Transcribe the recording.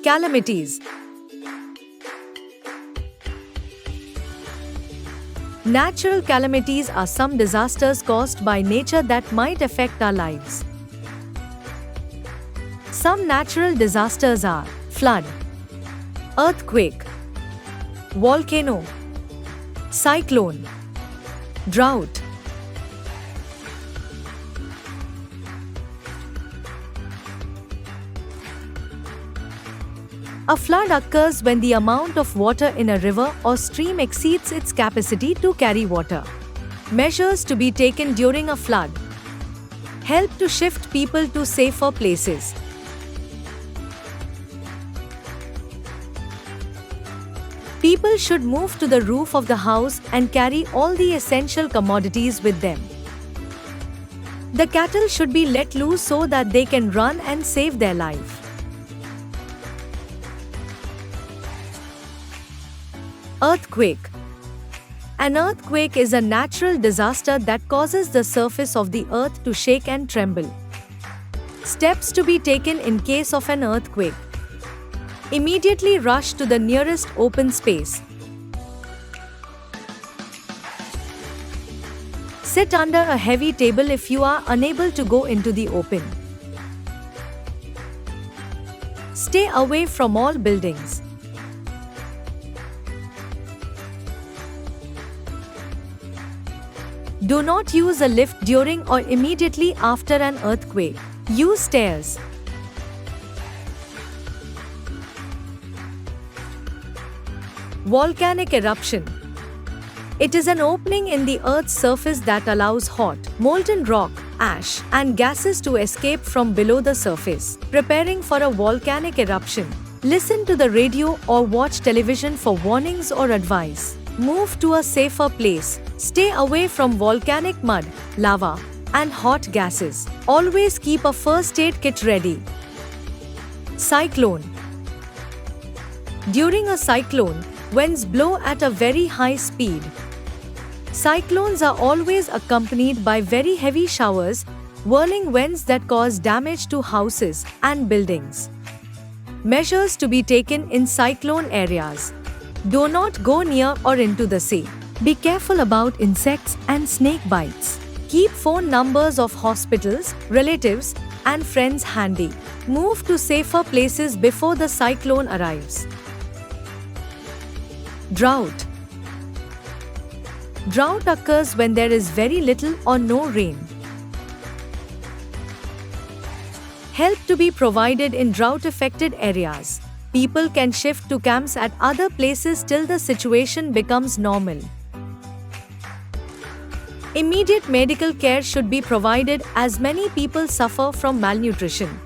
Calamities. Natural calamities are some disasters caused by nature that might affect our lives. Some natural disasters are flood, earthquake, volcano, cyclone, drought. A flood occurs when the amount of water in a river or stream exceeds its capacity to carry water. Measures to be taken during a flood. Help to shift people to safer places. People should move to the roof of the house and carry all the essential commodities with them. The cattle should be let loose so that they can run and save their life. Earthquake. An earthquake is a natural disaster that causes the surface of the earth to shake and tremble. Steps to be taken in case of an earthquake. Immediately rush to the nearest open space. Sit under a heavy table if you are unable to go into the open. Stay away from all buildings. Do not use a lift during or immediately after an earthquake. Use stairs. Volcanic eruption. It is an opening in the Earth's surface that allows hot, molten rock, ash, and gases to escape from below the surface, preparing for a volcanic eruption. Listen to the radio or watch television for warnings or advice. Move to a safer place. Stay away from volcanic mud, lava, and hot gases. Always keep a first aid kit ready. Cyclone. During a cyclone, winds blow at a very high speed. Cyclones are always accompanied by very heavy showers, whirling winds that cause damage to houses and buildings. Measures to be taken in cyclone areas. Do not go near or into the sea. Be careful about insects and snake bites. Keep phone numbers of hospitals, relatives, and friends handy. Move to safer places before the cyclone arrives. Drought. Drought occurs when there is very little or no rain. Help to be provided in drought-affected areas. People can shift to camps at other places till the situation becomes normal. Immediate medical care should be provided as many people suffer from malnutrition.